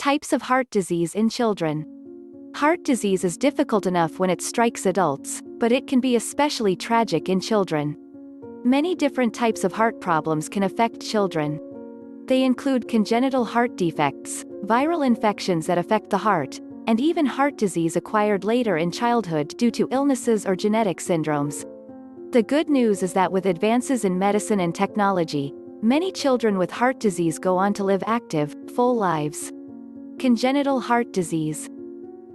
Types of heart disease in children. Heart disease is difficult enough when it strikes adults, but it can be especially tragic in children. Many different types of heart problems can affect children. They include congenital heart defects, viral infections that affect the heart, and even heart disease acquired later in childhood due to illnesses or genetic syndromes. The good news is that with advances in medicine and technology, many children with heart disease go on to live active, full lives. Congenital heart disease.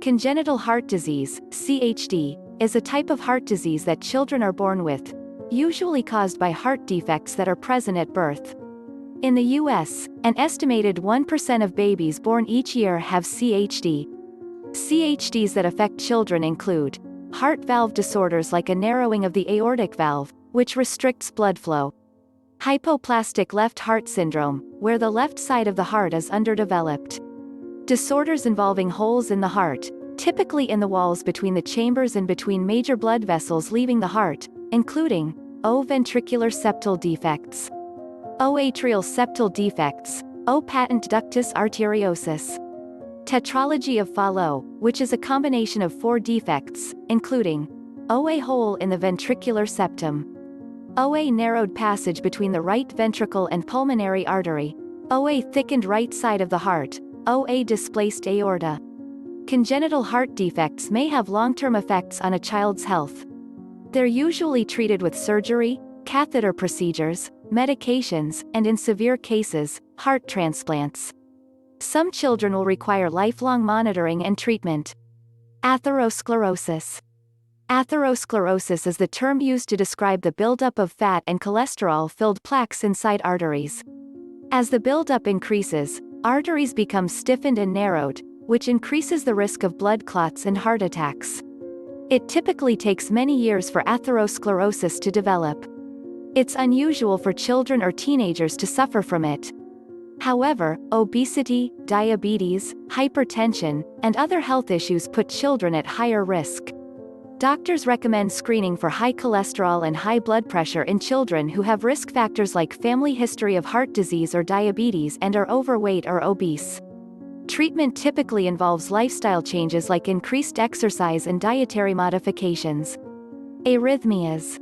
Congenital heart disease, CHD, is a type of heart disease that children are born with, usually caused by heart defects that are present at birth. In the US, an estimated 1% of babies born each year have CHD. CHDs that affect children include heart valve disorders like a narrowing of the aortic valve, which restricts blood flow. Hypoplastic left heart syndrome, where the left side of the heart is underdeveloped. Disorders involving holes in the heart, typically in the walls between the chambers and between major blood vessels leaving the heart, including O ventricular septal defects, O atrial septal defects, O patent ductus arteriosus. Tetralogy of Fallot, which is a combination of 4 defects, including OA hole in the ventricular septum, OA narrowed passage between the right ventricle and pulmonary artery, OA thickened right side of the heart, OA displaced aorta. Congenital heart defects may have long-term effects on a child's health. They're usually treated with surgery, catheter procedures, medications, and in severe cases, heart transplants. Some children will require lifelong monitoring and treatment. Atherosclerosis. Atherosclerosis is the term used to describe the buildup of fat and cholesterol-filled plaques inside arteries. As the buildup increases, arteries become stiffened and narrowed, which increases the risk of blood clots and heart attacks. It typically takes many years for atherosclerosis to develop. It's unusual for children or teenagers to suffer from it. However, obesity, diabetes, hypertension, and other health issues put children at higher risk. Doctors recommend screening for high cholesterol and high blood pressure in children who have risk factors like family history of heart disease or diabetes and are overweight or obese. Treatment typically involves lifestyle changes like increased exercise and dietary modifications. Arrhythmias.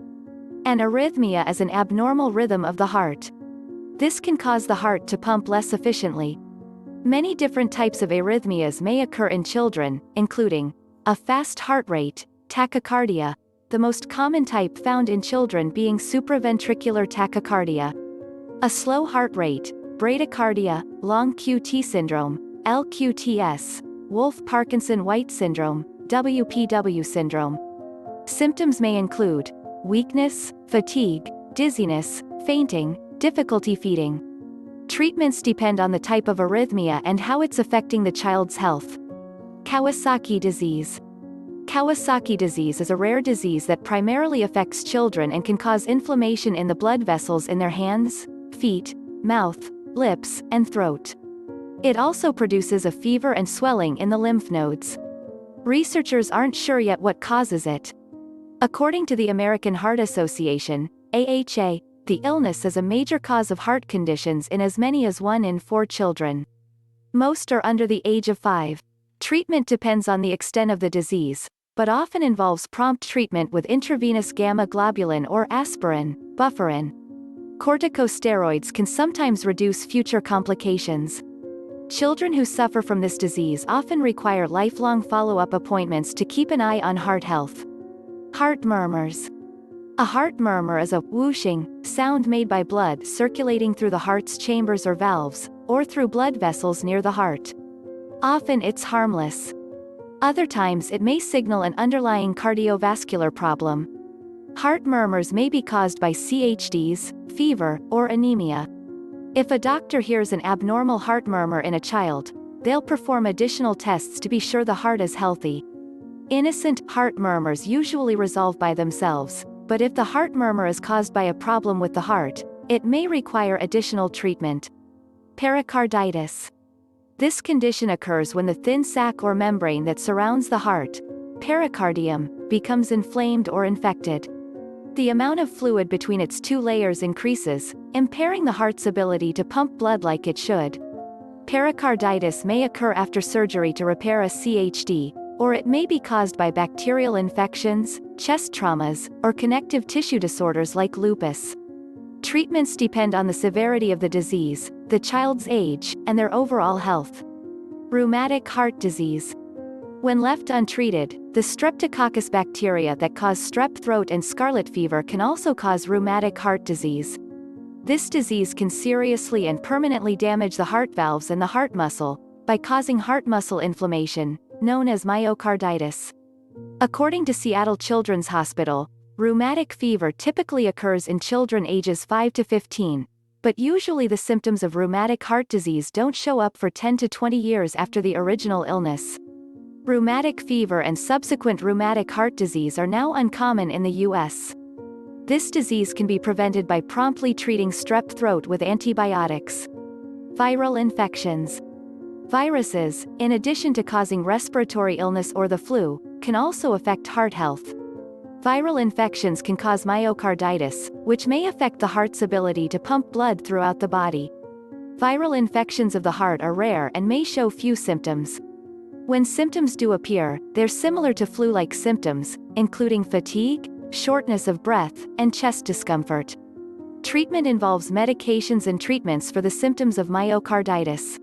An arrhythmia is an abnormal rhythm of the heart. This can cause the heart to pump less efficiently. Many different types of arrhythmias may occur in children, including a fast heart rate, tachycardia, the most common type found in children being supraventricular tachycardia. A slow heart rate, bradycardia, long QT syndrome, LQTS, Wolff-Parkinson-White syndrome, WPW syndrome. Symptoms may include weakness, fatigue, dizziness, fainting, difficulty feeding. Treatments depend on the type of arrhythmia and how it's affecting the child's health. Kawasaki disease. Kawasaki disease is a rare disease that primarily affects children and can cause inflammation in the blood vessels in their hands, feet, mouth, lips, and throat. It also produces a fever and swelling in the lymph nodes. Researchers aren't sure yet what causes it. According to the American Heart Association, AHA, the illness is a major cause of heart conditions in as many as 1 in 4 children. Most are under the age of 5. Treatment depends on the extent of the disease, but often involves prompt treatment with intravenous gamma globulin or aspirin, bufferin. Corticosteroids can sometimes reduce future complications. Children who suffer from this disease often require lifelong follow-up appointments to keep an eye on heart health. Heart murmurs. A heart murmur is a whooshing sound made by blood circulating through the heart's chambers or valves, or through blood vessels near the heart. Often it's harmless. Other times it may signal an underlying cardiovascular problem. Heart murmurs may be caused by CHDs, fever, or anemia. If a doctor hears an abnormal heart murmur in a child, they'll perform additional tests to be sure the heart is healthy. Innocent heart murmurs usually resolve by themselves, but if the heart murmur is caused by a problem with the heart, it may require additional treatment. Pericarditis. This condition occurs when the thin sac or membrane that surrounds the heart, pericardium, becomes inflamed or infected. The amount of fluid between its 2 layers increases, impairing the heart's ability to pump blood like it should. Pericarditis may occur after surgery to repair a CHD, or it may be caused by bacterial infections, chest traumas, or connective tissue disorders like lupus. Treatments depend on the severity of the disease, the child's age, and their overall health. Rheumatic heart disease. When left untreated, the Streptococcus bacteria that cause strep throat and scarlet fever can also cause rheumatic heart disease. This disease can seriously and permanently damage the heart valves and the heart muscle, by causing heart muscle inflammation, known as myocarditis. According to Seattle Children's Hospital, rheumatic fever typically occurs in children ages 5 to 15, but usually the symptoms of rheumatic heart disease don't show up for 10 to 20 years after the original illness. Rheumatic fever and subsequent rheumatic heart disease are now uncommon in the U.S. This disease can be prevented by promptly treating strep throat with antibiotics. Viral infections. Viruses, in addition to causing respiratory illness or the flu, can also affect heart health. Viral infections can cause myocarditis, which may affect the heart's ability to pump blood throughout the body. Viral infections of the heart are rare and may show few symptoms. When symptoms do appear, they're similar to flu-like symptoms, including fatigue, shortness of breath, and chest discomfort. Treatment involves medications and treatments for the symptoms of myocarditis.